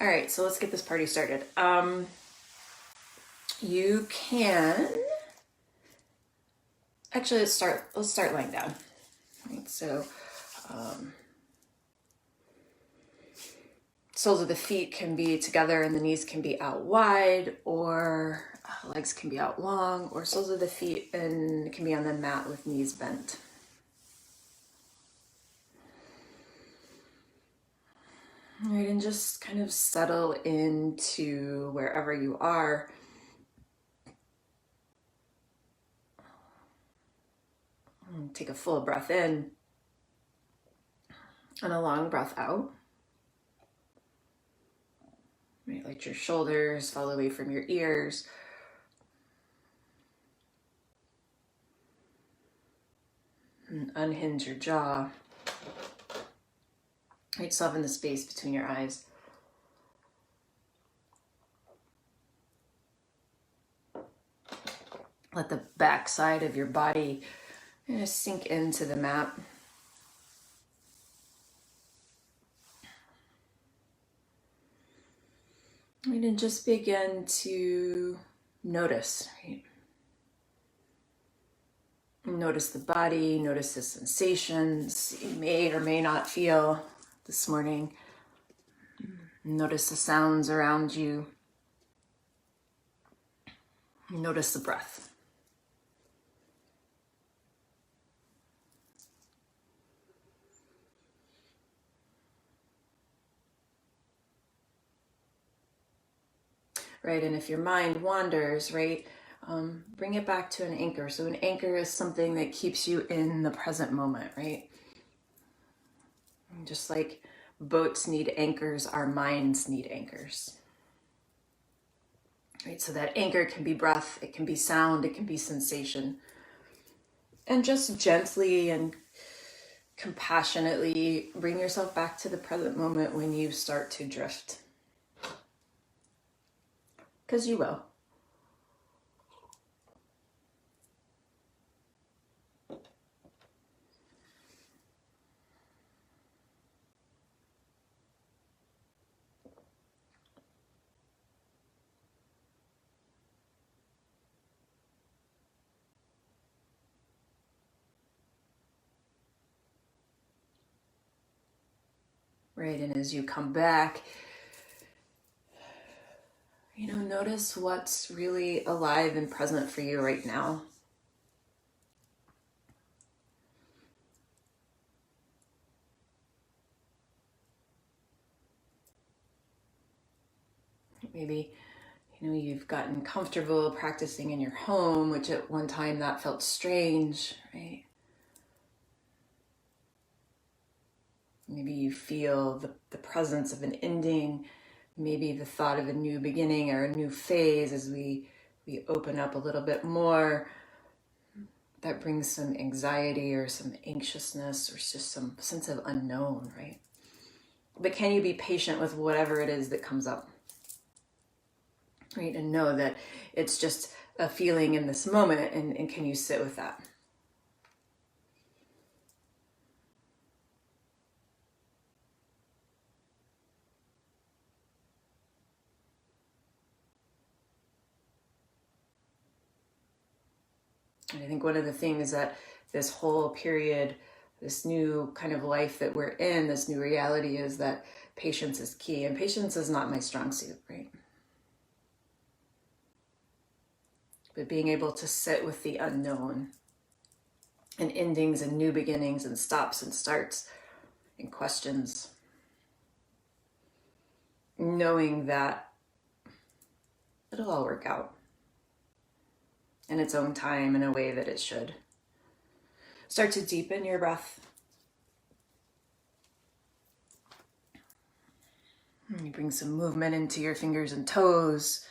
All right, so let's get this party started. You can actually let's start lying down. Right, so soles of the feet can be together and the knees can be out wide, or legs can be out long, or soles of the feet and can be on the mat with knees bent. All right, and just kind of settle into wherever you are. Take a full breath in and a long breath out. Right, let your shoulders fall away from your ears. And unhinge your jaw. Right, soften the space between your eyes. Let the back side of your body sink into the mat. Right, and just begin to notice. Right? Notice the body, notice the sensations you may or may not feel this morning. Notice the sounds around you. Notice the breath. Right, and if your mind wanders, right, bring it back to an anchor. So an anchor is something that keeps you in the present moment, right? Just like boats need anchors, our minds need anchors. Right, so that anchor can be breath, it can be sound, it can be sensation. And just gently and compassionately bring yourself back to the present moment when you start to drift. Because you will. Right, and as you come back, notice what's really alive and present for you right now. Maybe, you've gotten comfortable practicing in your home, which at one time that felt strange, right? Maybe you feel the presence of an ending, maybe the thought of a new beginning or a new phase as we open up a little bit more. That brings some anxiety or some anxiousness or just some sense of unknown, right? But can you be patient with whatever it is that comes up? Right, and know that it's just a feeling in this moment, and can you sit with that? And I think one of the things that this whole period, this new kind of life that we're in, this new reality, is that patience is key. And patience is not my strong suit, right? But being able to sit with the unknown and endings and new beginnings and stops and starts and questions, knowing that it'll all work out in its own time in a way that it should. Start to deepen your breath. You bring some movement into your fingers and toes.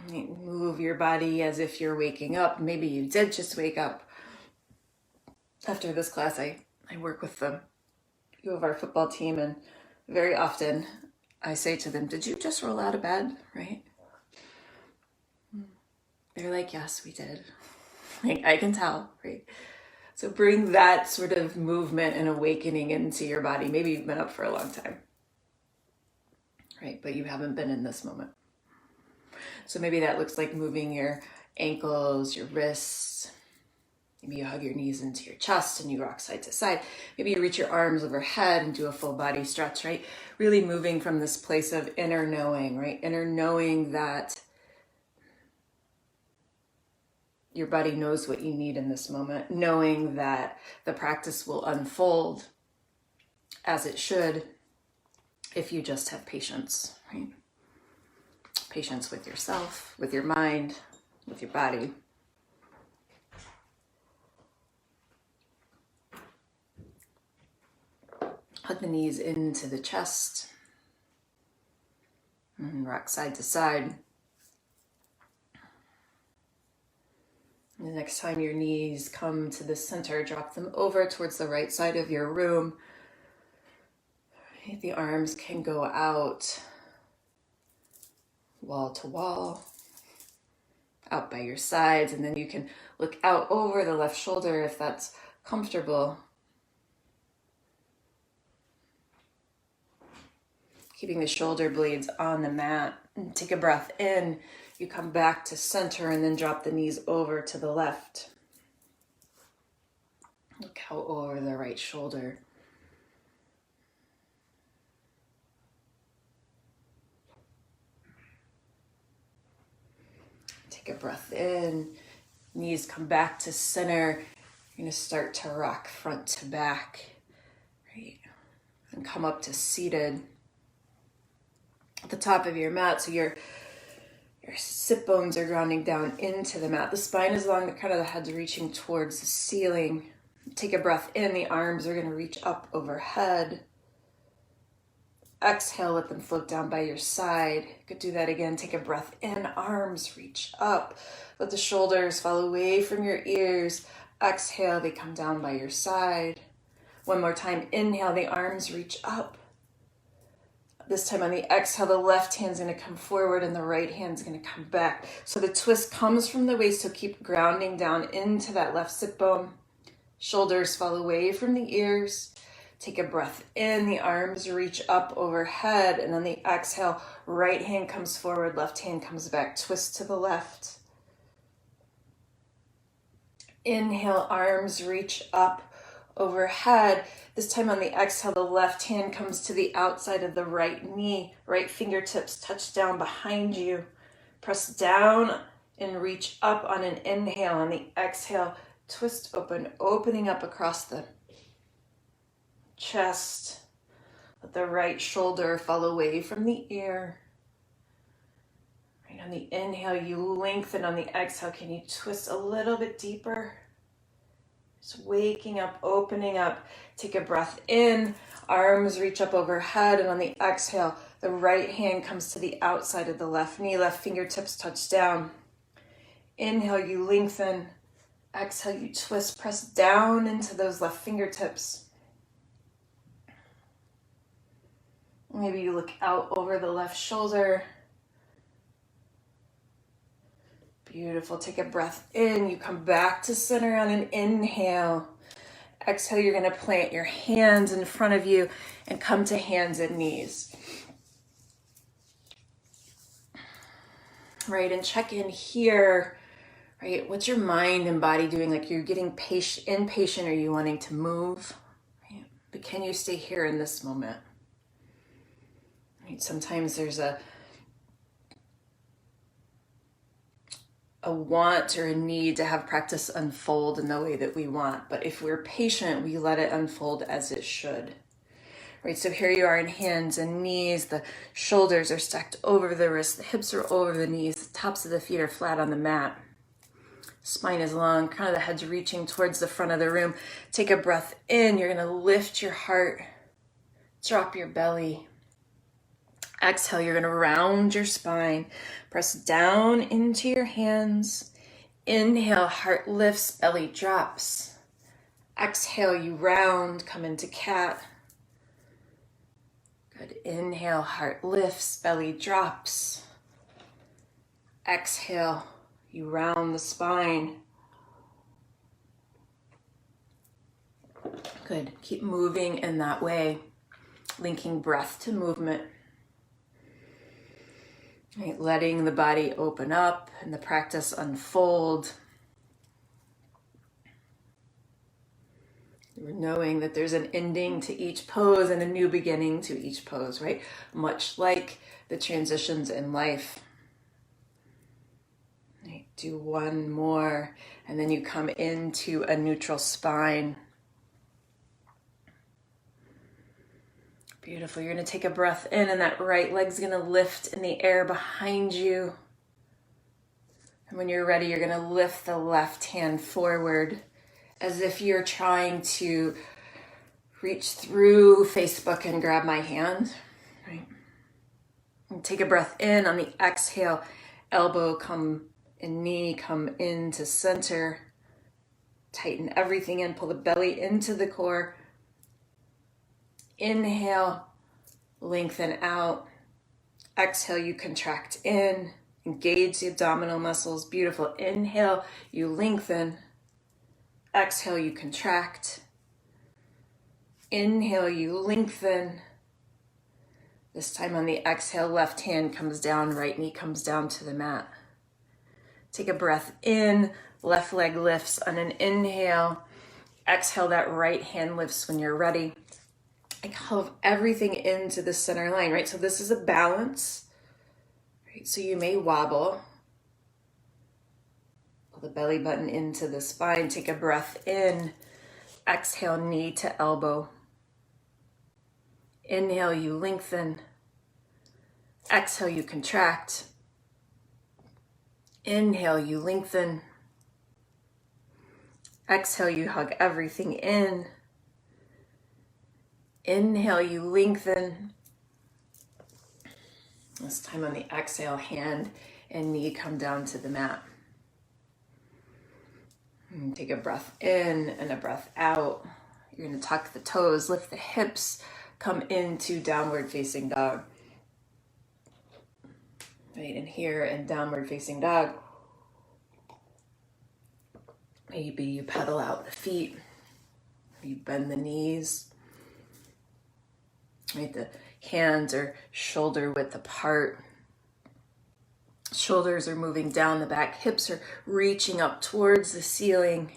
You move your body as if you're waking up. Maybe you did just wake up. After this class, I work with a few of our football team, and very often I say to them, "Did you just roll out of bed?" Right? They're like, "Yes, we did." Like, I can tell, right? So bring that sort of movement and awakening into your body. Maybe you've been up for a long time, right? But you haven't been in this moment. So maybe that looks like moving your ankles, your wrists. Maybe you hug your knees into your chest and you rock side to side. Maybe you reach your arms overhead and do a full body stretch, right? Really moving from this place of inner knowing, right? Inner knowing that your body knows what you need in this moment, knowing that the practice will unfold as it should if you just have patience, right? Patience with yourself, with your mind, with your body. Hug the knees into the chest and rock side to side. The next time your knees come to the center, drop them over towards the right side of your room. The arms can go out wall to wall, out by your sides, and then you can look out over the left shoulder if that's comfortable. Keeping the shoulder blades on the mat. And take a breath in. You come back to center and then drop the knees over to the left. Look out over the right shoulder. Take a breath in. Knees come back to center. You're going to start to rock front to back. Right? And come up to seated. At the top of your mat, so your sit bones are grounding down into the mat. The spine is long, the crown of the head's reaching towards the ceiling. Take a breath in, the arms are going to reach up overhead. Exhale, let them float down by your side. You could do that again. Take a breath in, arms reach up. Let the shoulders fall away from your ears. Exhale, they come down by your side. One more time, inhale, the arms reach up. This time on the exhale, the left hand's going to come forward and the right hand's going to come back. So the twist comes from the waist, so keep grounding down into that left sit bone. Shoulders fall away from the ears. Take a breath in, the arms reach up overhead, and on the exhale, right hand comes forward, left hand comes back. Twist to the left. Inhale, arms reach up overhead. This time on the exhale, the left hand comes to the outside of the right knee. Right fingertips touch down behind you. Press down and reach up on an inhale. On the exhale, twist open, opening up across the chest. Let the right shoulder fall away from the ear. Right on the inhale, you lengthen. On the exhale, can you twist a little bit deeper? Just waking up, opening up. Take a breath in, arms reach up overhead, and on the exhale, the right hand comes to the outside of the left knee, left fingertips touch down. Inhale, you lengthen. Exhale, you twist, press down into those left fingertips. Maybe you look out over the left shoulder. Beautiful. Take a breath in. You come back to center on an inhale. Exhale, you're going to plant your hands in front of you and come to hands and knees. Right, and check in here. Right, what's your mind and body doing? Like you're getting impatient, are you wanting to move? Right? But can you stay here in this moment? Right, sometimes there's a want or a need to have practice unfold in the way that we want. But if we're patient, we let it unfold as it should. Right, so here you are in hands and knees. The shoulders are stacked over the wrists. The hips are over the knees. The tops of the feet are flat on the mat. Spine is long. Crown of the head's reaching towards the front of the room. Take a breath in. You're going to lift your heart. Drop your belly. Exhale, you're going to round your spine. Press down into your hands. Inhale, heart lifts, belly drops. Exhale, you round, come into cat. Good. Inhale, heart lifts, belly drops. Exhale, you round the spine. Good. Keep moving in that way, linking breath to movement. Right, letting the body open up and the practice unfold. We're knowing that there's an ending to each pose and a new beginning to each pose, right? Much like the transitions in life. Right, do one more, and then you come into a neutral spine. Beautiful. You're going to take a breath in, and that right leg's going to lift in the air behind you. And when you're ready, you're going to lift the left hand forward as if you're trying to reach through Facebook and grab my hand. Right? And take a breath in. On the exhale, elbow come and knee come into center. Tighten everything in. Pull the belly into the core. Inhale, lengthen out. Exhale, you contract in. Engage the abdominal muscles. Beautiful. Inhale, you lengthen. Exhale, you contract. Inhale, you lengthen. This time on the exhale, left hand comes down, right knee comes down to the mat. Take a breath in. Left leg lifts on an inhale. Exhale, that right hand lifts when you're ready. I hove everything into the center line, right? So this is a balance, right? So you may wobble. Pull the belly button into the spine. Take a breath in. Exhale, knee to elbow. Inhale, you lengthen. Exhale, you contract. Inhale, you lengthen. Exhale, you hug everything in. Inhale, you lengthen. This time on the exhale, hand and knee come down to the mat. And take a breath in and a breath out. You're going to tuck the toes, lift the hips, come into downward facing dog. Right, and here in downward facing dog, maybe you pedal out the feet, you bend the knees. Right, the hands are shoulder width apart. Shoulders are moving down the back. Hips are reaching up towards the ceiling.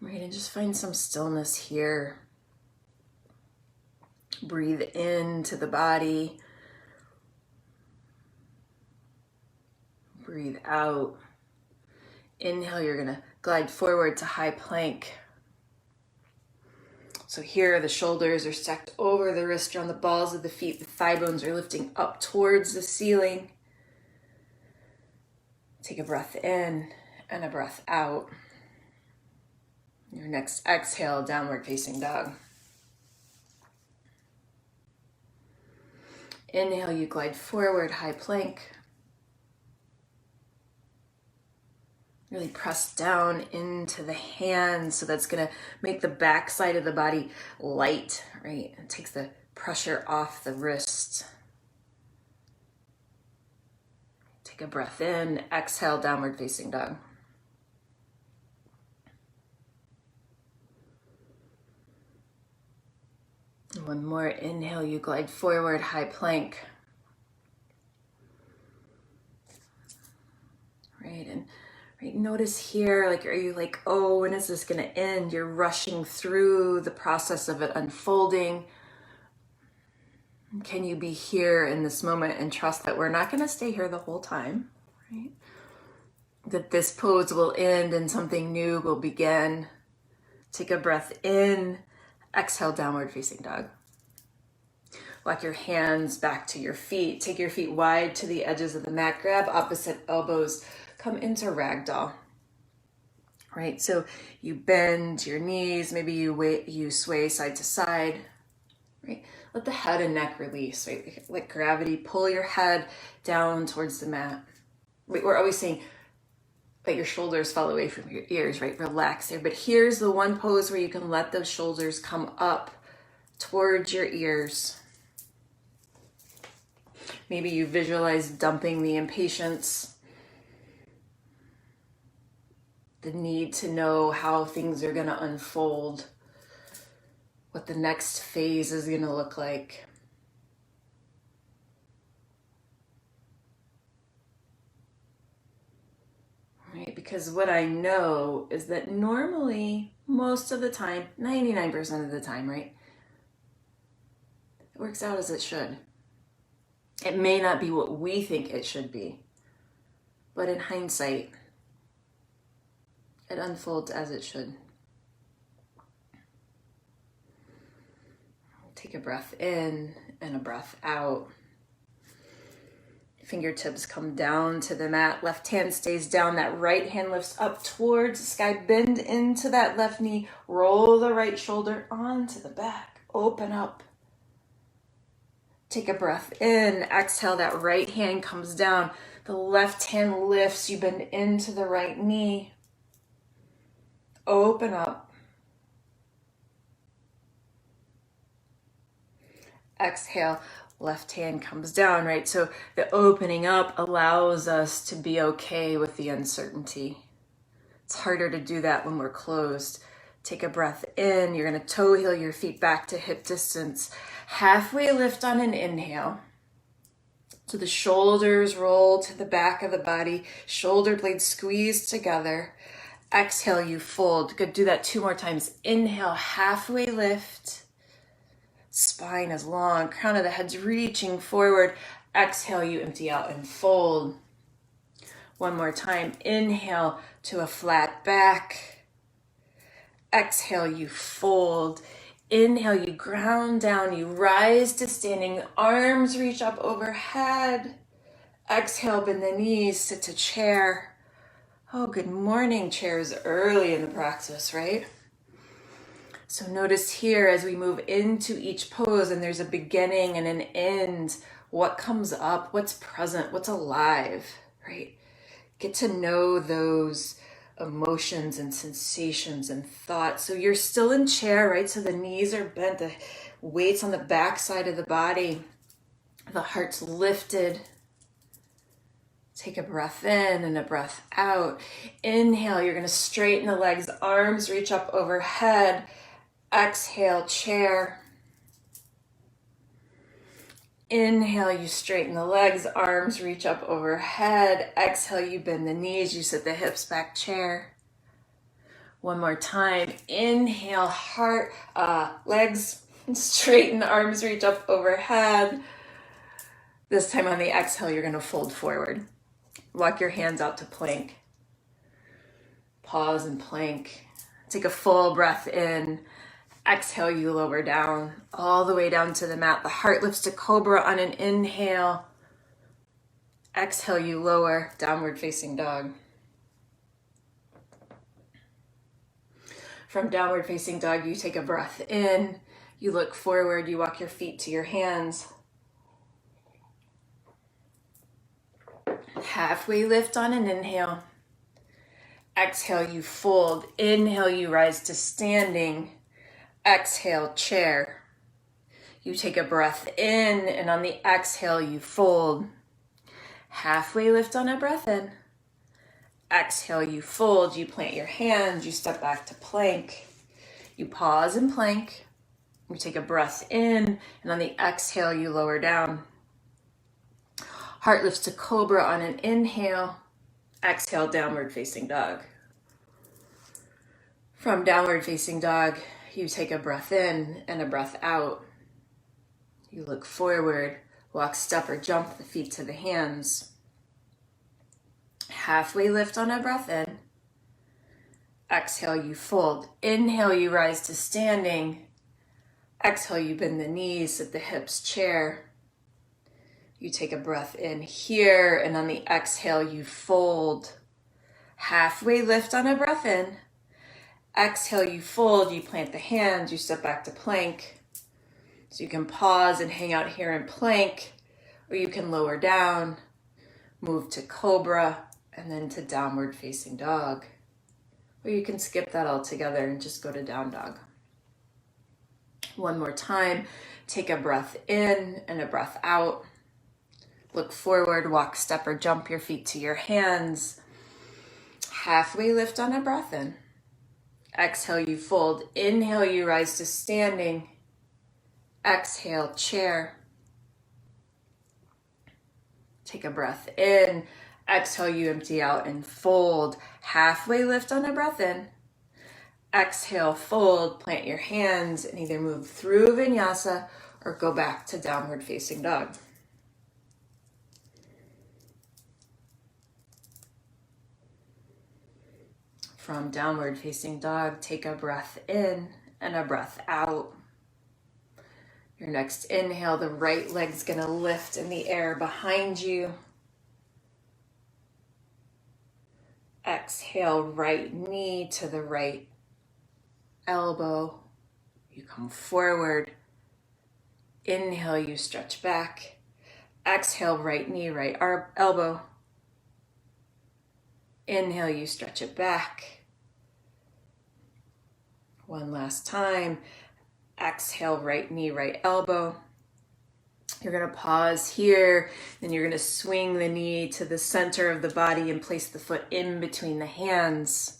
Right, and just find some stillness here. Breathe into the body. Breathe out. Inhale, you're going to glide forward to high plank. So here the shoulders are stacked over the wrist around the balls of the feet. The thigh bones are lifting up towards the ceiling. Take a breath in and a breath out. Your next exhale, downward facing dog. Inhale, you glide forward, high plank. Really press down into the hands, so that's going to make the back side of the body light, right? It takes the pressure off the wrist. Take a breath in, exhale, downward facing dog. And one more inhale, you glide forward, high plank. Right, and right, notice here, like, are you like, oh, when is this going to end? You're rushing through the process of it unfolding. Can you be here in this moment and trust that we're not going to stay here the whole time, right? That this pose will end and something new will begin. Take a breath in, exhale, downward facing dog. Walk your hands back to your feet. Take your feet wide to the edges of the mat. Grab opposite elbows. Come into ragdoll. Right, so you bend your knees. Maybe you sway side to side. Right, let the head and neck release. Right, let gravity pull your head down towards the mat. We're always saying that your shoulders fall away from your ears. Right, relax there. But here's the one pose where you can let those shoulders come up towards your ears. Maybe you visualize dumping the impatience. the need to know how things are going to unfold, what the next phase is going to look like. Right? Because what I know is that normally, most of the time, 99% of the time, right, it works out as it should. It may not be what we think it should be, but in hindsight, it unfolds as it should. Take a breath in and a breath out. Fingertips come down to the mat. Left hand stays down. That right hand lifts up towards the sky. Bend into that left knee. Roll the right shoulder onto the back. Open up. Take a breath in. Exhale. That right hand comes down. The left hand lifts. You bend into the right knee. Open up. Exhale. Left hand comes down, right? So the opening up allows us to be okay with the uncertainty. It's harder to do that when we're closed. Take a breath in. You're going to toe heel your feet back to hip distance. Halfway lift on an inhale. So the shoulders roll to the back of the body. Shoulder blades squeeze together. Exhale, you fold. Good. Do that 2 more times. Inhale, halfway lift. Spine is long, crown of the head's reaching forward. Exhale, you empty out and fold. 1 more time. Inhale to a flat back. Exhale, you fold. Inhale, you ground down, you rise to standing. Arms reach up overhead. Exhale, bend the knees, sit to chair. Oh, good morning. Chairs early in the practice, right? So notice here as we move into each pose and there's a beginning and an end, what comes up, what's present, what's alive, right? Get to know those emotions and sensations and thoughts. So you're still in chair, right? So the knees are bent, the weight's on the back side of the body, the heart's lifted. Take a breath in and a breath out. Inhale, you're going to straighten the legs, arms reach up overhead. Exhale, chair. Inhale, you straighten the legs, arms reach up overhead. Exhale, you bend the knees, you sit the hips back, chair. 1 more time. Inhale, heart, legs straighten, arms reach up overhead. This time on the exhale, you're going to fold forward. Walk your hands out to plank. Pause and plank. Take a full breath in. Exhale, you lower down, all the way down to the mat. The heart lifts to cobra on an inhale. Exhale, you lower, downward facing dog. From downward facing dog, you take a breath in. You look forward, you walk your feet to your hands. Halfway lift on an inhale. Exhale, you fold. Inhale, you rise to standing. Exhale, chair. You take a breath in, and on the exhale, you fold. Halfway lift on a breath in. Exhale, you fold. You plant your hands. You step back to plank. You pause and plank. You take a breath in, and on the exhale, you lower down. Heart lifts to cobra on an inhale. Exhale, downward facing dog. From downward facing dog, you take a breath in and a breath out. You look forward, walk, step, or jump the feet to the hands. Halfway lift on a breath in. Exhale, you fold. Inhale, you rise to standing. Exhale, you bend the knees, sit the hips, chair. You take a breath in here, and on the exhale, you fold. Halfway lift on a breath in. Exhale, you fold, you plant the hands, you step back to plank. So you can pause and hang out here in plank, or you can lower down, move to cobra, and then to downward facing dog. Or you can skip that altogether and just go to down dog. 1 more time, take a breath in and a breath out. Look forward, walk, step, or jump your feet to your hands. halfway lift on a breath in. Exhale, you fold. Inhale, you rise to standing. Exhale, chair. Take a breath in. Exhale, you empty out and fold. Halfway lift on a breath in. Exhale, fold, plant your hands and either move through vinyasa or go back to downward facing dog. From downward facing dog, take a breath in and a breath out. Your next inhale, the right leg's gonna lift in the air behind you. Exhale, right knee to the right elbow. You come forward. Inhale, you stretch back. Exhale, right knee, right elbow. Inhale, you stretch it back. One last time. Exhale, right knee, right elbow. You're going to pause here, then you're going to swing the knee to the center of the body and place the foot in between the hands.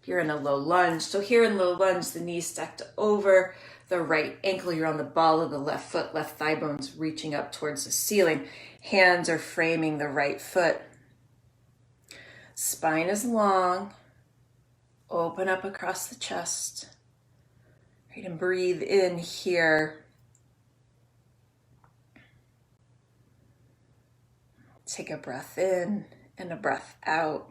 You're in a low lunge. So here in low lunge, the knee stacked over the right ankle. You're on the ball of the left foot, left thigh bones reaching up towards the ceiling. Hands are framing the right foot. Spine is long. Open up across the chest. Right, and breathe in here. Take a breath in and a breath out.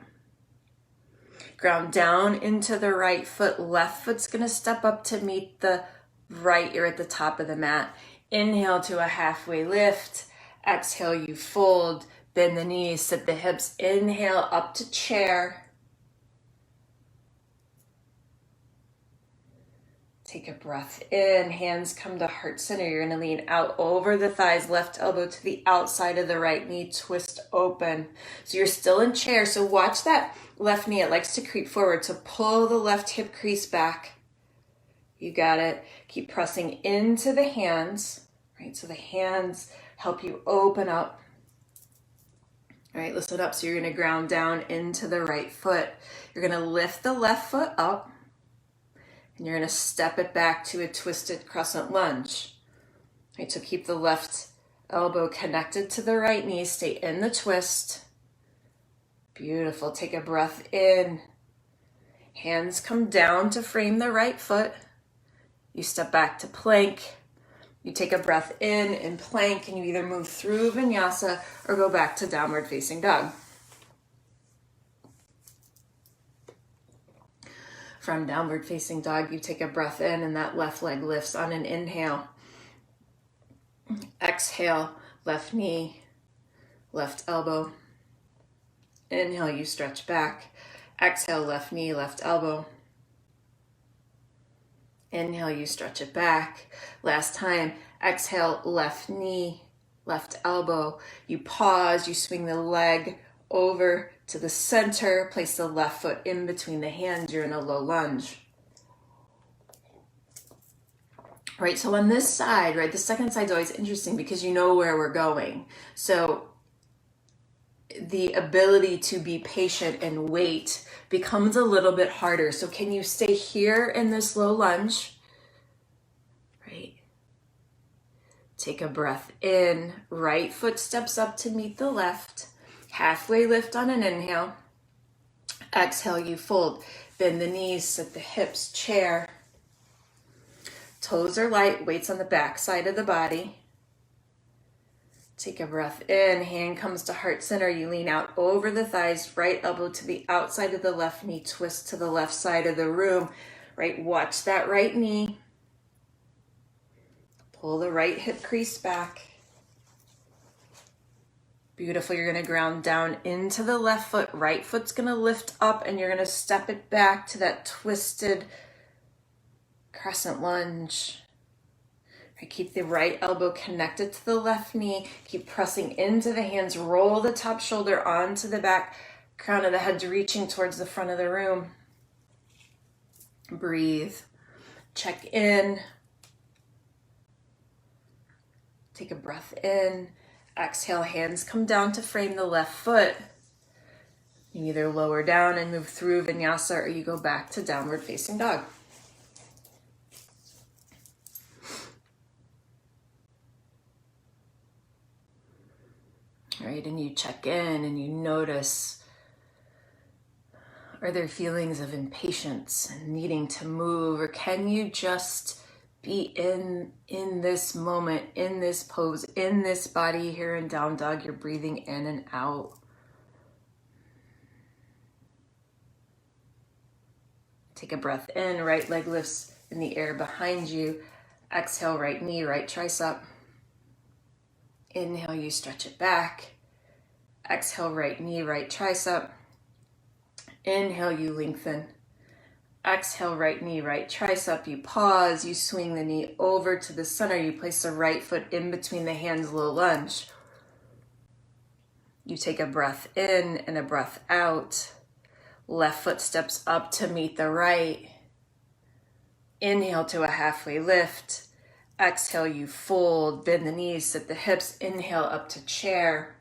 Ground down into the right foot. Left foot's going to step up to meet the right ear at the top of the mat. Inhale to a halfway lift. Exhale, you fold. Bend the knees, sit the hips. Inhale up to chair. Take a breath in, hands come to heart center. You're gonna lean out over the thighs, left elbow to the outside of the right knee, twist open. So you're still in chair, so watch that left knee. It likes to creep forward, so pull the left hip crease back. You got it. Keep pressing into the hands, right? So the hands help you open up. All right, listen up. So you're gonna ground down into the right foot. You're gonna lift the left foot up. And you're going to step it back to a twisted crescent lunge. Right, so keep the left elbow connected to the right knee. Stay in the twist. Beautiful. Take a breath in. Hands come down to frame the right foot. You step back to plank. You take a breath in plank, and you either move through vinyasa or go back to downward facing dog. From downward facing dog, you take a breath in and that left leg lifts on an inhale. Exhale, left knee, left elbow. Inhale, you stretch back. Exhale, left knee, left elbow. Inhale, you stretch it back. Last time, exhale, left knee, left elbow. You pause, you swing the leg over to the center, place the left foot in between the hands. You're in a low lunge. Right, so on this side, right, the second side's always interesting because you know where we're going. So the ability to be patient and wait becomes a little bit harder. So can you stay here in this low lunge? Right. Take a breath in. Right foot steps up to meet the left. Halfway lift on an inhale. Exhale, you fold. Bend the knees, sit the hips, chair. Toes are light, weights on the back side of the body. Take a breath in, hand comes to heart center. You lean out over the thighs, right elbow to the outside of the left knee, twist to the left side of the room. Right, watch that right knee. Pull the right hip crease back. Beautiful. You're going to ground down into the left foot. Right foot's going to lift up and you're going to step it back to that twisted crescent lunge. Right, keep the right elbow connected to the left knee. Keep pressing into the hands. Roll the top shoulder onto the back. Crown of the head reaching towards the front of the room. Breathe. Check in. Take a breath in. Exhale, hands come down to frame the left foot. You either lower down and move through vinyasa, or you go back to downward facing dog. All right, and you check in and you notice, are there feelings of impatience and needing to move, or can you just be in this moment, in this pose, in this body here in down dog? You're breathing in and out. Take a breath in, right leg lifts in the air behind you. Exhale, right knee, right tricep. Inhale, you stretch it back. Exhale, right knee, right tricep. Inhale, you lengthen. Exhale, right knee, right tricep. You pause, you swing the knee over to the center. You place the right foot in between the hands, low lunge. You take a breath in and a breath out. Left foot steps up to meet the right. Inhale to a halfway lift. Exhale, you fold, bend the knees, sit the hips. Inhale up to chair.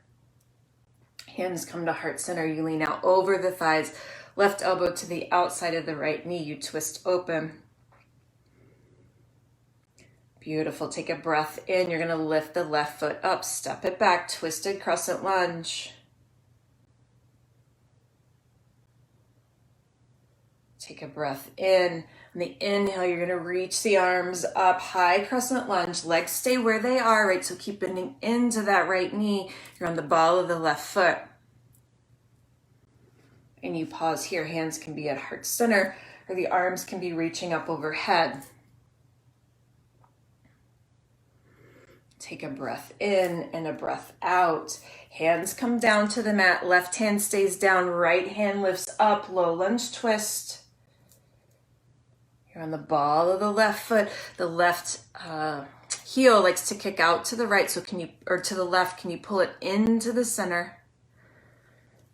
Hands come to heart center. You lean out over the thighs. Left elbow to the outside of the right knee. You twist open. Beautiful. Take a breath in. You're going to lift the left foot up. Step it back. Twisted crescent lunge. Take a breath in. On the inhale, you're going to reach the arms up, high crescent lunge. Legs stay where they are, right? So keep bending into that right knee. You're on the ball of the left foot. And you pause here. Hands can be at heart center, or the arms can be reaching up overhead. Take a breath in and a breath out. Hands come down to the mat. Left hand stays down. Right hand lifts up. Low lunge twist. You're on the ball of the left foot. The left heel likes to kick out to the right. So to the left, can you pull it into the center?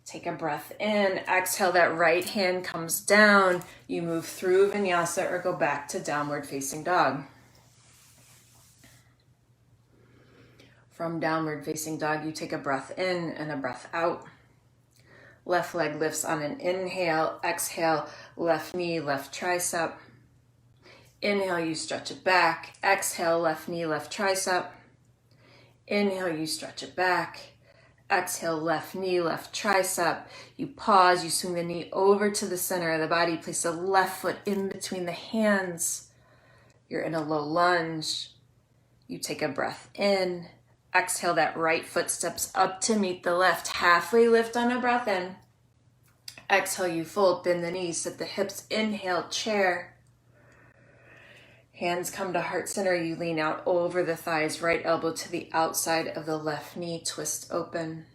Take a breath in. Exhale, that right hand comes down. You move through vinyasa or go back to downward facing dog. From downward facing dog, you take a breath in and a breath out. Left leg lifts on an inhale. Exhale, left knee, left tricep. Inhale, you stretch it back. Exhale, left knee, left tricep. Inhale, you stretch it back. Exhale, left knee, left tricep. You pause, you swing the knee over to the center of the body. Place the left foot in between the hands. You're in a low lunge. You take a breath in. Exhale, that right foot steps up to meet the left. Halfway lift on a breath in. Exhale, you fold, bend the knees, sit the hips. Inhale, chair. Hands come to heart center. You lean out over the thighs. Right elbow to the outside of the left knee. Twist open.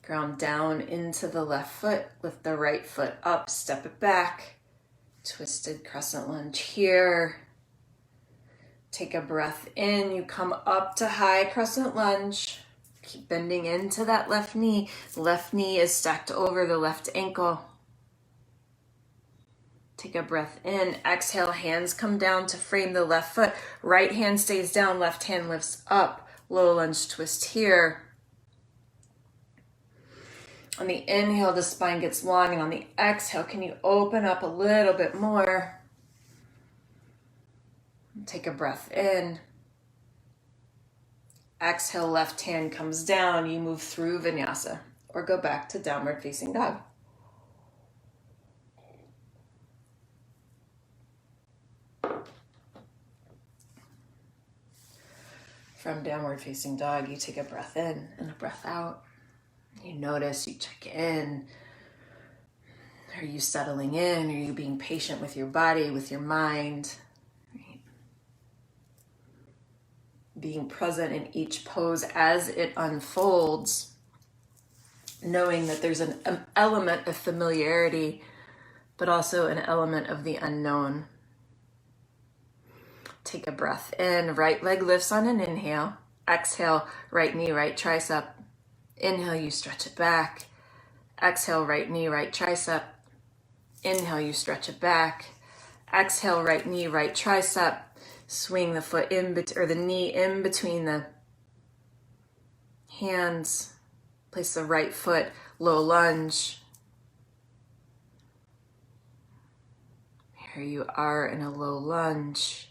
Ground down into the left foot. Lift the right foot up. Step it back. Twisted crescent lunge here. Take a breath in. You come up to high crescent lunge. Keep bending into that left knee. Left knee is stacked over the left ankle. Take a breath in. Exhale, hands come down to frame the left foot. Right hand stays down, left hand lifts up. Low lunge twist here. On the inhale, the spine gets long, and on the exhale, can you open up a little bit more? Take a breath in. Exhale, left hand comes down. You move through vinyasa or go back to downward facing dog. From downward facing dog, you take a breath in and a breath out. You notice, you check in. Are you settling in? Are you being patient with your body, with your mind? Right? Being present in each pose as it unfolds, knowing that there's an element of familiarity, but also an element of the unknown. Take a breath in. Right leg lifts on an inhale. Exhale, right knee, right tricep. Inhale, you stretch it back. Exhale, right knee, right tricep. Inhale, you stretch it back. Exhale, right knee, right tricep. Swing the foot in or the knee in between the hands. Place the right foot, low lunge. Here you are in a low lunge.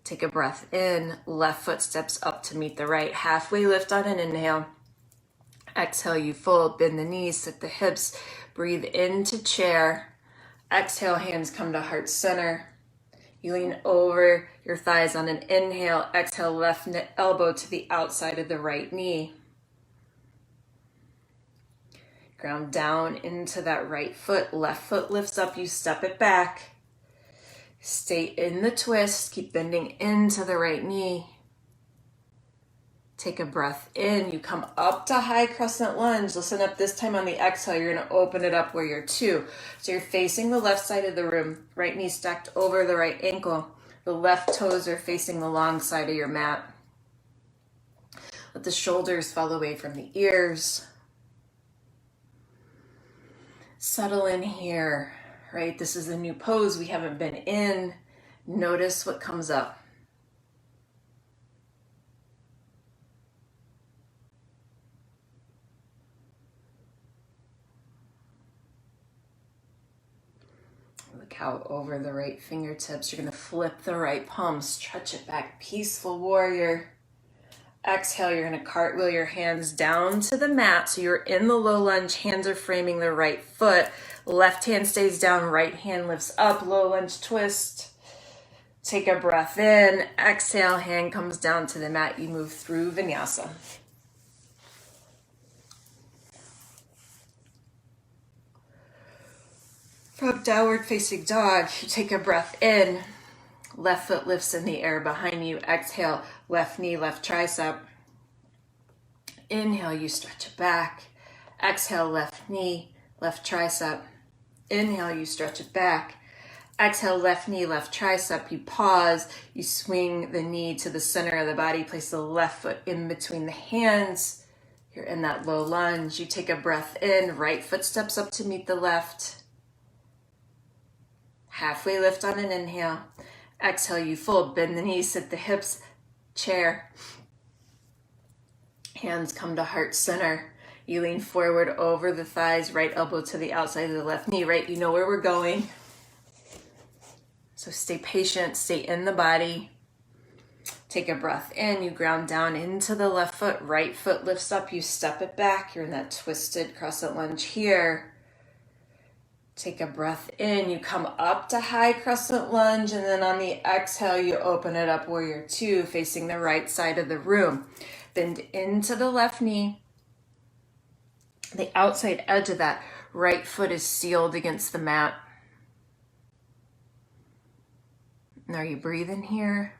Take a breath in, left foot steps up to meet the right. Halfway lift on an inhale. Exhale, you fold, bend the knees, sit the hips. Breathe into chair. Exhale, hands come to heart center. You lean over your thighs on an inhale. Exhale, left elbow to the outside of the right knee. Ground down into that right foot. Left foot lifts up. You step it back. Stay in the twist. Keep bending into the right knee. Take a breath in. You come up to high crescent lunge. Listen up. This time on the exhale, you're going to open it up where you're two. So you're facing the left side of the room. Right knee stacked over the right ankle. The left toes are facing the long side of your mat. Let the shoulders fall away from the ears. Settle in here, right? This is a new pose we haven't been in. Notice what comes up. Look out over the right fingertips. You're going to flip the right palm, stretch it back. Peaceful warrior. Exhale, you're going to cartwheel your hands down to the mat. So you're in the low lunge. Hands are framing the right foot. Left hand stays down. Right hand lifts up. Low lunge twist. Take a breath in. Exhale, hand comes down to the mat. You move through vinyasa. From downward facing dog, you take a breath in. Left foot lifts in the air behind you. Exhale, left knee, left tricep. Inhale, you stretch it back. Exhale, left knee, left tricep. Inhale, you stretch it back. Exhale, left knee, left tricep. You pause. You swing the knee to the center of the body. Place the left foot in between the hands. You're in that low lunge. You take a breath in. Right foot steps up to meet the left. Halfway lift on an inhale. Exhale, you fold, bend the knees, sit the hips, chair. Hands come to heart center. You lean forward over the thighs, right elbow to the outside of the left knee, right? You know where we're going. So stay patient, stay in the body. Take a breath in, you ground down into the left foot, right foot lifts up, you step it back. You're in that twisted crescent lunge here. Take a breath in, you come up to high crescent lunge, and then on the exhale, you open it up warrior two, facing the right side of the room. Bend into the left knee. The outside edge of that right foot is sealed against the mat. And are you breathing here?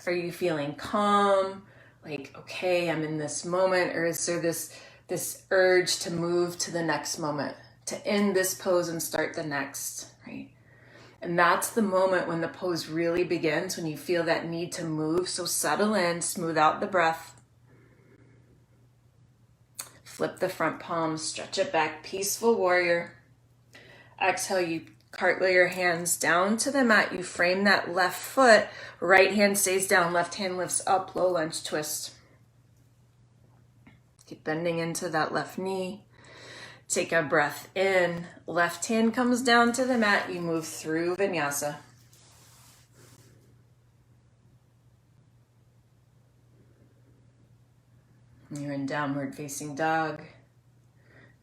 Are you feeling calm? Like, okay, I'm in this moment, or is there this urge to move to the next moment, to end this pose and start the next, right? And that's the moment when the pose really begins, when you feel that need to move. So settle in, smooth out the breath. Flip the front palm, stretch it back, peaceful warrior. Exhale, you cartwheel your hands down to the mat. You frame that left foot, right hand stays down, left hand lifts up, low lunge twist. Keep bending into that left knee. Take a breath in. Left hand comes down to the mat. You move through vinyasa. You're in downward facing dog.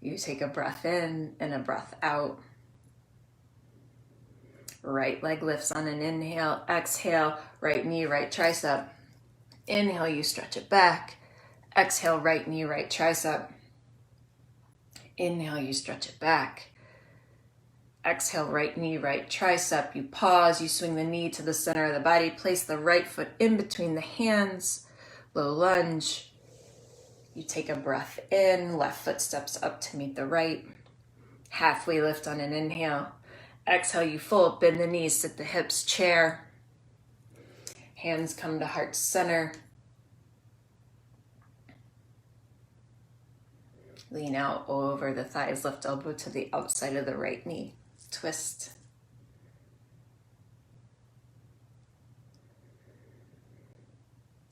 You take a breath in and a breath out. Right leg lifts on an inhale. Exhale, right knee, right tricep. Inhale, you stretch it back. Exhale, right knee, right tricep. Inhale, you stretch it back. Exhale, right knee, right tricep. You pause, you swing the knee to the center of the body. Place the right foot in between the hands. Low lunge. You take a breath in. Left foot steps up to meet the right. Halfway lift on an inhale. Exhale, you fold, bend the knees, sit the hips, chair. Hands come to heart center. Lean out over the thighs, lift elbow to the outside of the right knee. Twist.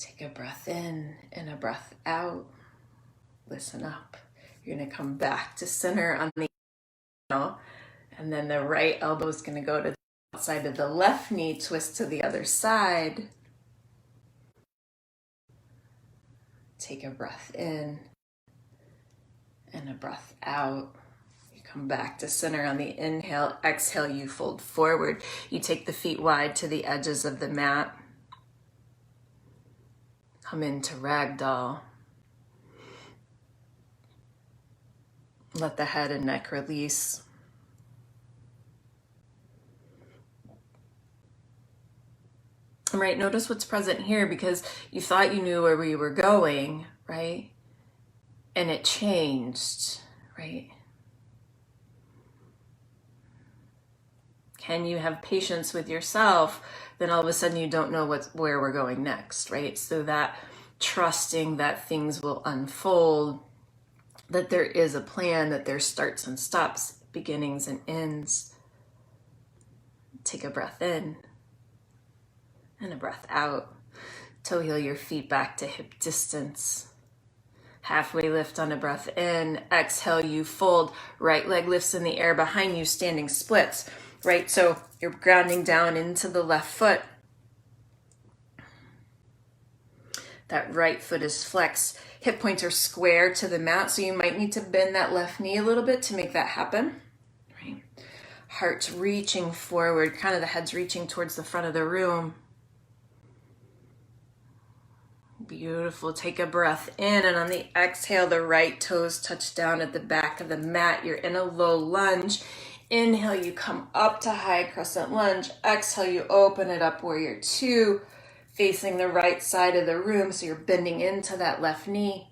Take a breath in and a breath out. Listen up. You're going to come back to center on the inhale, and then the right elbow is going to go to the outside of the left knee, twist to the other side. Take a breath in and a breath out. You come back to center on the inhale. Exhale, you fold forward. You take the feet wide to the edges of the mat. Come into ragdoll. Let the head and neck release. Right, notice what's present here, because you thought you knew where we were going, right? And it changed, right? Can you have patience with yourself? Then all of a sudden you don't know where we're going next, right? So that trusting that things will unfold, that there is a plan, that there's starts and stops, beginnings and ends. Take a breath in and a breath out. Toe heel your feet back to hip distance. Halfway lift on a breath in. Exhale, you fold. Right leg lifts in the air behind you, standing splits. Right, so you're grounding down into the left foot. That right foot is flexed. Hip points are square to the mat, so you might need to bend that left knee a little bit to make that happen. Right. Heart's reaching forward, kind of the head's reaching towards the front of the room. Beautiful. Take a breath in, and on the exhale, the right toes touch down at the back of the mat. You're in a low lunge. Inhale, you come up to high crescent lunge. Exhale, you open it up, warrior two, facing the right side of the room, so you're bending into that left knee.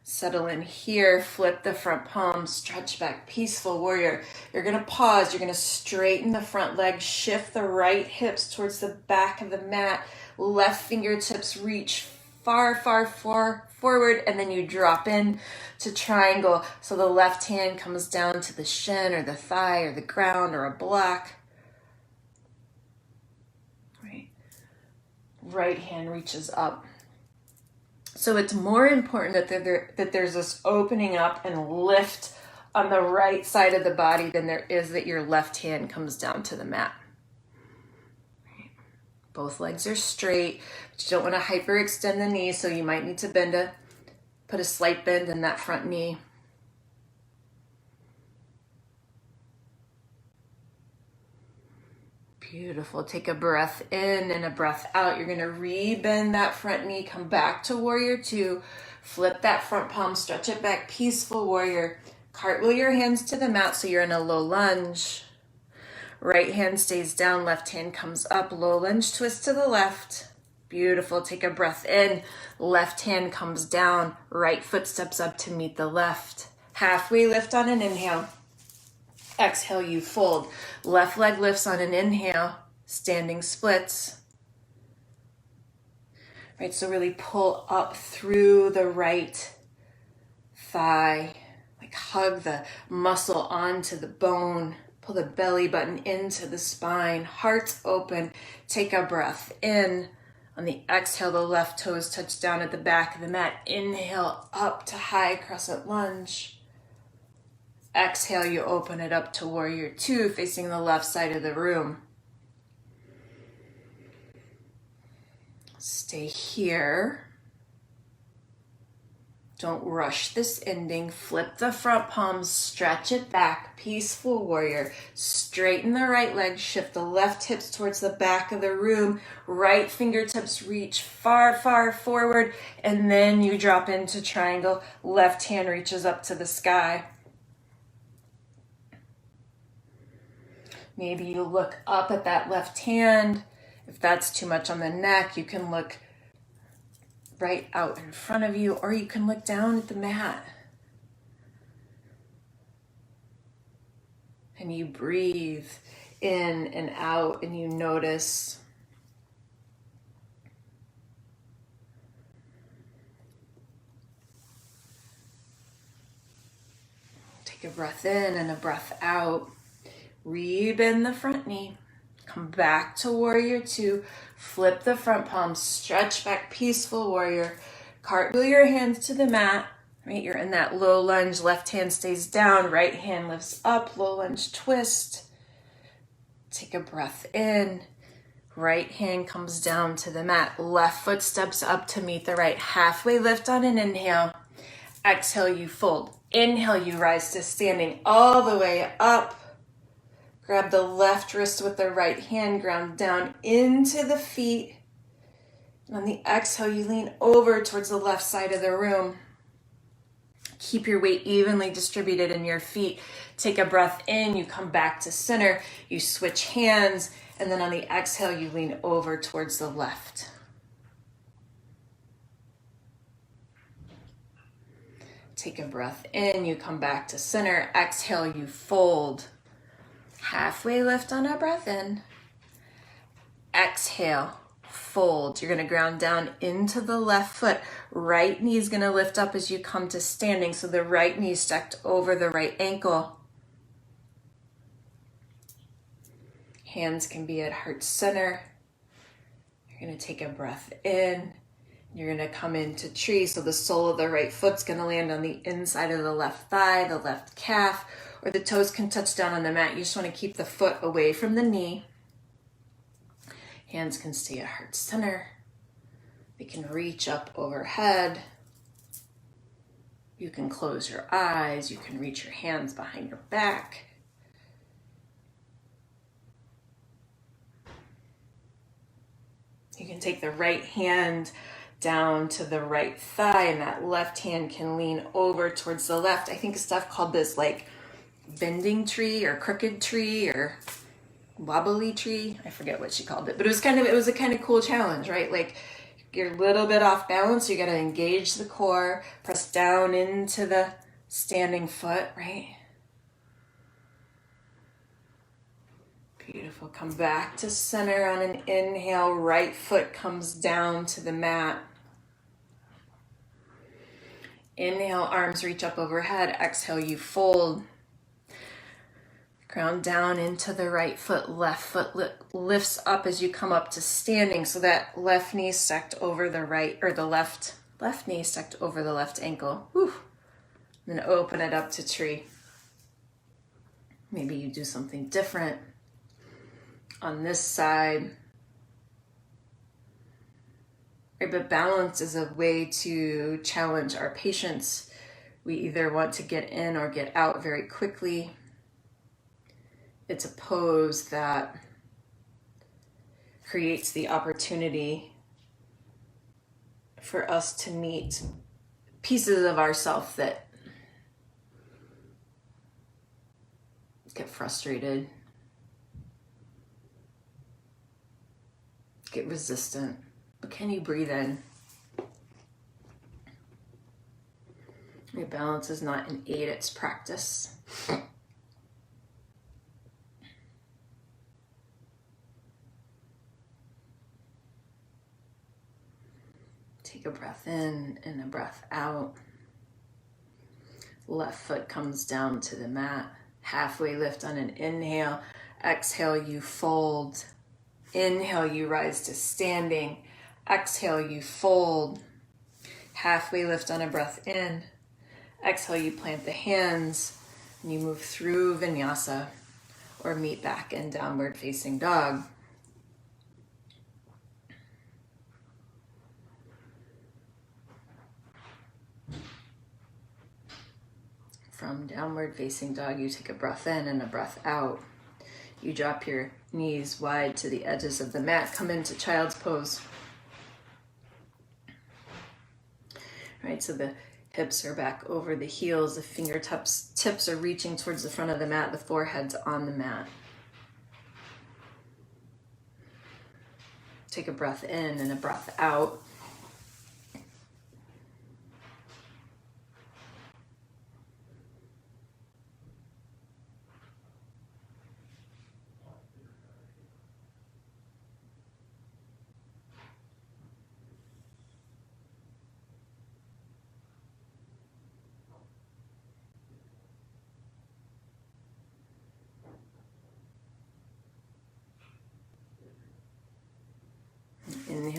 Settle in here, flip the front palm, stretch back, peaceful warrior. You're going to pause, you're going to straighten the front leg, shift the right hips towards the back of the mat, left fingertips reach far, far, far forward, and then you drop in to triangle. So the left hand comes down to the shin or the thigh or the ground or a block. Right hand reaches up. So it's more important that there's this opening up and lift on the right side of the body than there is that your left hand comes down to the mat. Both legs are straight, but you don't want to hyperextend the knee, so you might need to put a slight bend in that front knee. Beautiful. Take a breath in and a breath out. You're going to re-bend that front knee, come back to warrior two, flip that front palm, stretch it back, peaceful warrior. Cartwheel your hands to the mat so you're in a low lunge. Right hand stays down, left hand comes up, low lunge twist to the left. Beautiful. Take a breath in, left hand comes down, right foot steps up to meet the left. Halfway lift on an inhale. Exhale, you fold. Left leg lifts on an inhale, standing splits. Right, so really pull up through the right thigh, like hug the muscle onto the bone, pull the belly button into the spine, heart open. Take a breath in. On the exhale, the left toes touch down at the back of the mat. Inhale up to high crescent lunge. Exhale, you open it up to warrior two, facing the left side of the room. Stay here. Don't rush this ending. Flip the front palms, stretch it back, peaceful warrior. Straighten the right leg, shift the left hips towards the back of the room. Right fingertips reach far, far forward, and then you drop into triangle. Left hand reaches up to the sky. Maybe you look up at that left hand. If that's too much on the neck, you can look right out in front of you, or you can look down at the mat. And you breathe in and out, and you notice. Take a breath in and a breath out. Rebend the front knee. come back to warrior two. Flip the front palms, stretch back, peaceful warrior. Cartwheel your hands to the mat, right? You're in that low lunge, left hand stays down, right hand lifts up, low lunge twist. Take a breath in. Right hand comes down to the mat. Left foot steps up to meet the right. Halfway lift on an inhale. Exhale, you fold. Inhale, you rise to standing all the way up. Grab the left wrist with the right hand, ground down into the feet. And on the exhale, you lean over towards the left side of the room. Keep your weight evenly distributed in your feet. Take a breath in, you come back to center, you switch hands, and then on the exhale, you lean over towards the left. Take a breath in, you come back to center. Exhale, you fold. Halfway lift on a breath in. Exhale, fold. You're gonna ground down into the left foot. Right knee is gonna lift up as you come to standing. So the right knee is stacked over the right ankle. Hands can be at heart center. You're gonna take a breath in. You're gonna come into tree. So the sole of the right foot's gonna land on the inside of the left thigh, the left calf, or the toes can touch down on the mat. You just wanna keep the foot away from the knee. Hands can stay at heart center. They can reach up overhead. You can close your eyes. You can reach your hands behind your back. You can take the right hand down to the right thigh, and that left hand can lean over towards the left. I think Steph called this like bending tree or crooked tree or wobbly tree. I forget what she called it, but it was a kind of cool challenge, right? Like you're a little bit off balance. You got to engage the core, press down into the standing foot, right? Beautiful. Come back to center on an inhale. Right foot comes down to the mat. Inhale, arms reach up overhead. Exhale, you fold. Ground down into the right foot. Left foot lifts up as you come up to standing. So that left knee stacked over the right, or the left knee stacked over the left ankle. Whew. Then open it up to tree. Maybe you do something different on this side. Right, but balance is a way to challenge our patience. We either want to get in or get out very quickly. It's a pose that creates the opportunity for us to meet pieces of ourselves that get frustrated, get resistant. But can you breathe in? Your balance is not an aid, it's practice. Take a breath in and a breath out. Left foot comes down to the mat. Halfway lift on an inhale. Exhale, you fold. Inhale, you rise to standing. Exhale, you fold. Halfway lift on a breath in. Exhale, you plant the hands and you move through vinyasa or meet back in downward facing dog. From downward facing dog, you take a breath in and a breath out. You drop your knees wide to the edges of the mat. Come into child's pose. Right, so the hips are back over the heels. The fingertips are reaching towards the front of the mat. The forehead's on the mat. Take a breath in and a breath out.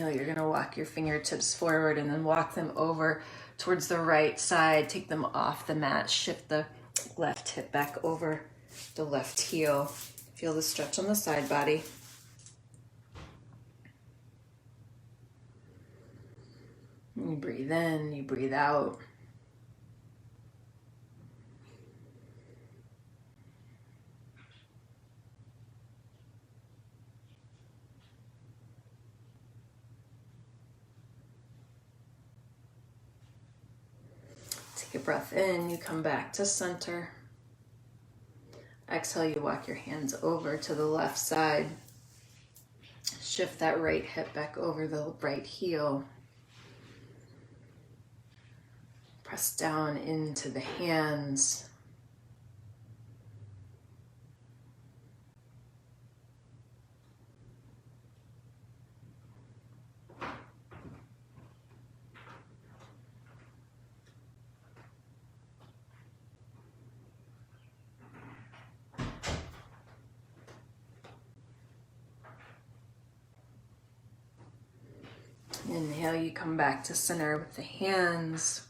Inhale, you're gonna walk your fingertips forward and then walk them over towards the right side. Take them off the mat. Shift the left hip back over the left heel. Feel the stretch on the side body. You breathe in, you breathe out. Take a breath in, you come back to center. Exhale, you walk your hands over to the left side. Shift that right hip back over the right heel. Press down into the hands. Inhale, you come back to center with the hands.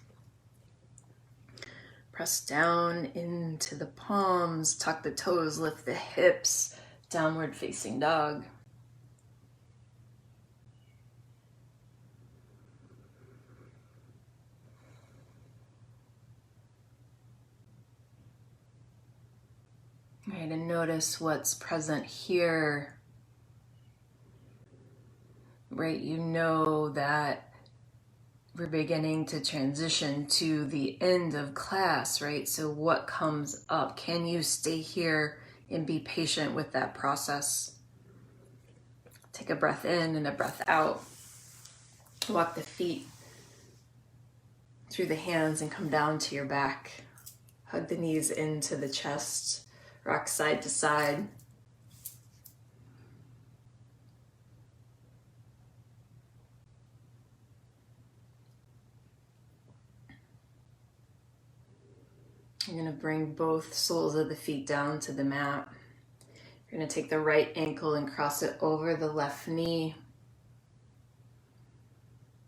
Press down into the palms, tuck the toes, lift the hips, downward facing dog. All right, and notice what's present here. Right, you know that we're beginning to transition to the end of class, right? So what comes up? Can you stay here and be patient with that process? Take a breath in and a breath out. Walk the feet through the hands and come down to your back. Hug the knees into the chest. Rock side to side. You're going to bring both soles of the feet down to the mat. You're going to take the right ankle and cross it over the left knee.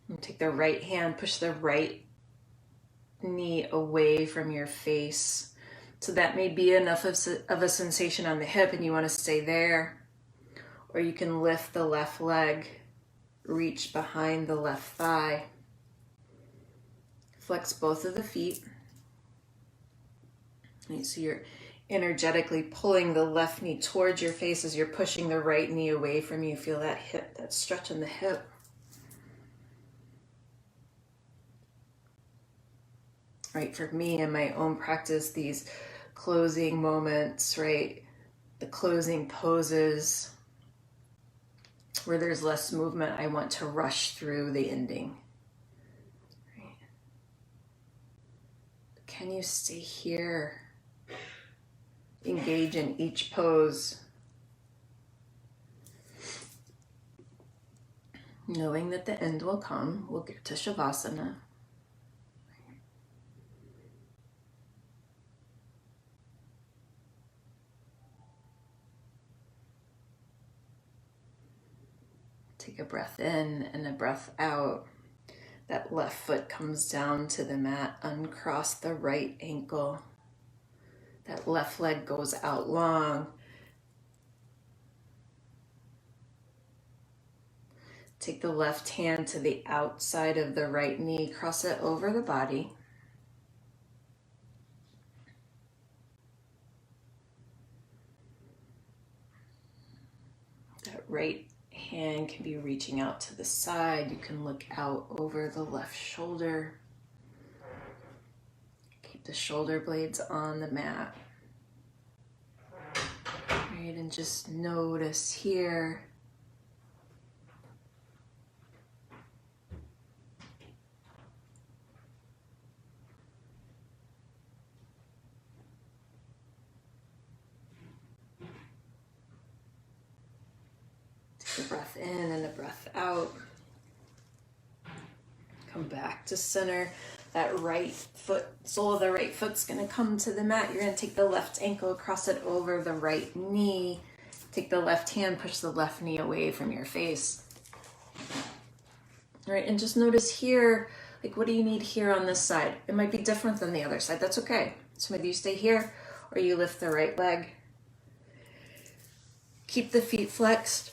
And take the right hand, push the right knee away from your face. So that may be enough of a sensation on the hip and you want to stay there. Or you can lift the left leg, reach behind the left thigh. Flex both of the feet. So you're energetically pulling the left knee towards your face as you're pushing the right knee away from you. Feel that hip, that stretch in the hip. Right, for me in my own practice, these closing moments, right, the closing poses where there's less movement, I want to rush through the ending. Right. Can you stay here? Engage in each pose, knowing that the end will come. We'll get to Shavasana. Take a breath in and a breath out. That left foot comes down to the mat. Uncross the right ankle. That left leg goes out long. Take the left hand to the outside of the right knee. Cross it over the body. That right hand can be reaching out to the side. You can look out over the left shoulder. Keep the shoulder blades on the mat. Right, and just notice here. Take a breath in and a breath out. Come back to center. That right foot, sole of the right foot's gonna come to the mat. You're gonna take the left ankle, cross it over the right knee. Take the left hand, push the left knee away from your face. All right, and just notice here, like, what do you need here on this side? It might be different than the other side. That's okay. So maybe you stay here or you lift the right leg. Keep the feet flexed.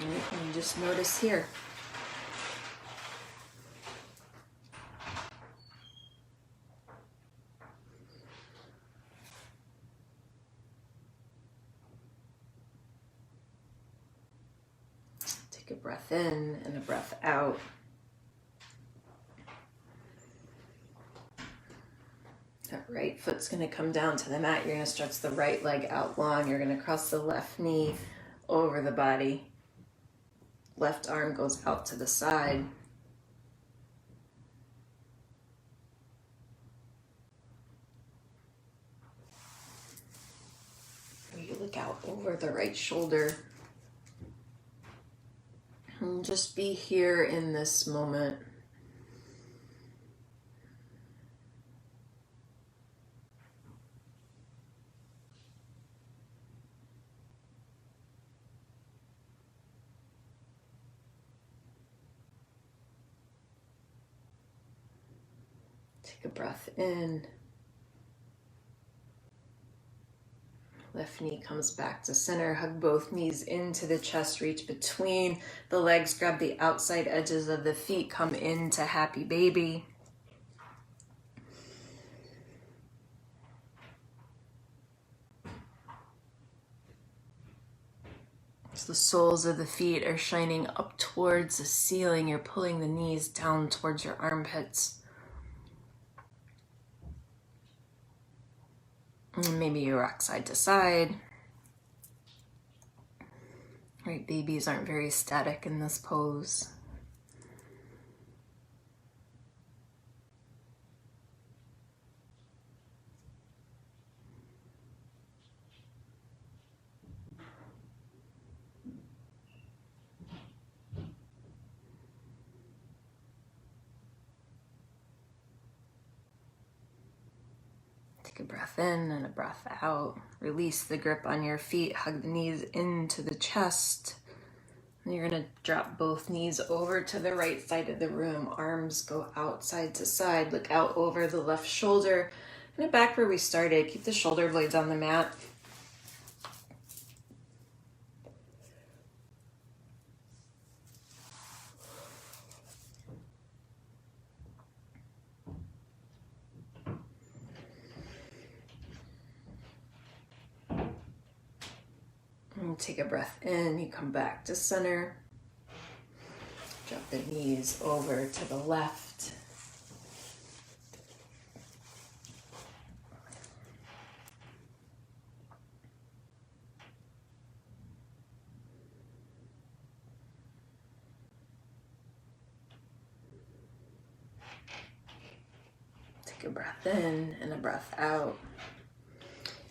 All right, and just notice here. Take a breath in and a breath out. That right foot's going to come down to the mat. You're going to stretch the right leg out long. You're going to cross the left knee over the body. Left arm goes out to the side. You look out over the right shoulder. And just be here in this moment. Take a breath in. Left knee comes back to center. Hug both knees into the chest. Reach between the legs. Grab the outside edges of the feet. Come into happy baby. So the soles of the feet are shining up towards the ceiling. You're pulling the knees down towards your armpits. And maybe you rock side to side. Right, babies aren't very static in this pose. Take a breath in and a breath out. Release the grip on your feet. Hug the knees into the chest. And you're going to drop both knees over to the right side of the room. Arms go out side to side. Look out over the left shoulder. And back where we started. Keep the shoulder blades on the mat. And take a breath in, you come back to center. Drop the knees over to the left. Take a breath in and a breath out.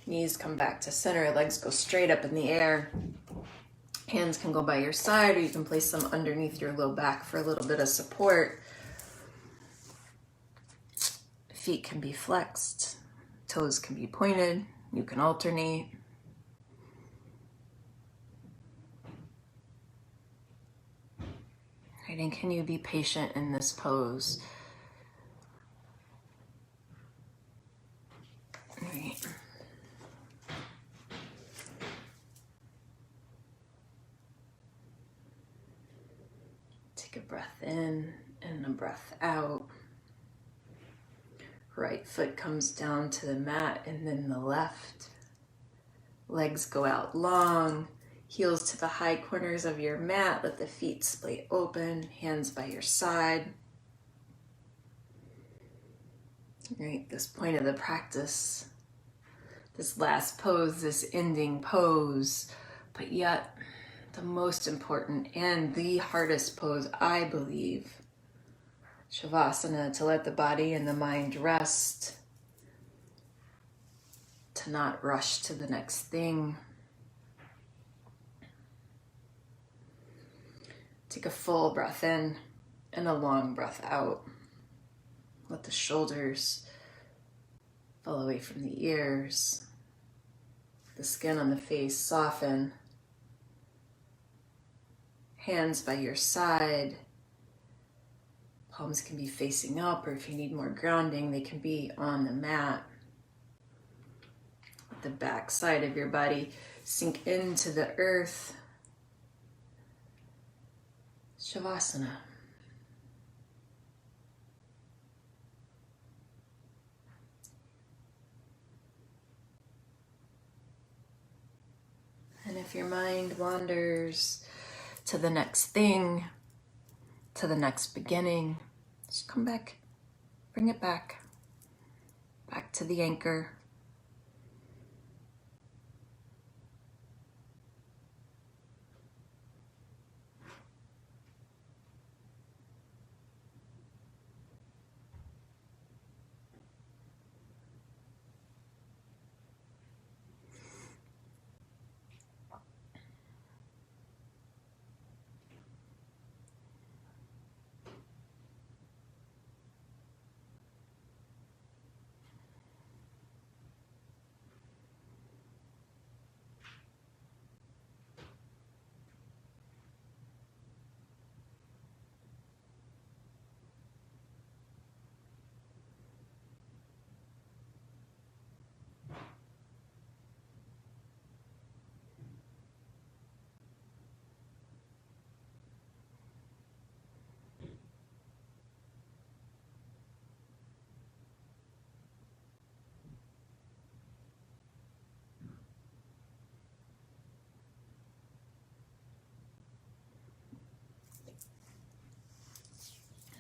Knees come back to center, legs go straight up in the air. Hands can go by your side, or you can place them underneath your low back for a little bit of support. Feet can be flexed, toes can be pointed, you can alternate. Right, and can you be patient in this pose? Right. Take a breath in and a breath out. Right foot comes down to the mat and then the left. Legs go out long, heels to the high corners of your mat. Let the feet splay open, hands by your side. Right, this point of the practice, this last pose, this ending pose, but yet the most important and the hardest pose, I believe, Shavasana, to let the body and the mind rest, to not rush to the next thing. Take a full breath in and a long breath out. Let the shoulders fall away from the ears. The skin on the face soften. Hands by your side. Palms can be facing up, or if you need more grounding, they can be on the mat. Let the back side of your body sink into the earth. Shavasana. And if your mind wanders to the next thing, to the next beginning, just come back, bring it back to the anchor.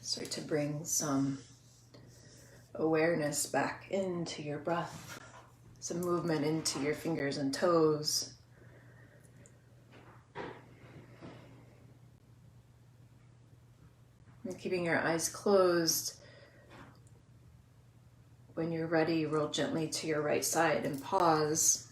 Start to bring some awareness back into your breath, some movement into your fingers and toes. And keeping your eyes closed, when you're ready, roll gently to your right side and pause.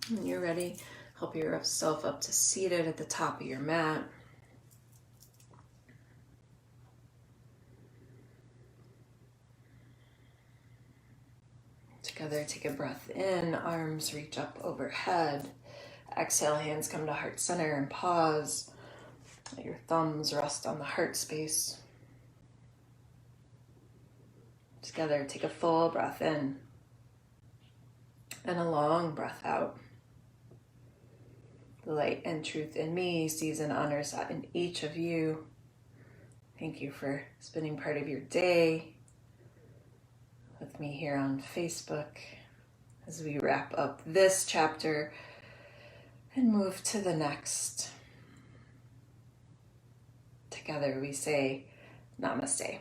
When you're ready, help yourself up to seated at the top of your mat. Together, take a breath in, arms reach up overhead. Exhale, hands come to heart center and pause. Let your thumbs rest on the heart space. Together, take a full breath in and a long breath out. The light and truth in me sees and honors that in each of you. Thank you for spending part of your day with me here on Facebook as we wrap up this chapter and move to the next. Together we say Namaste.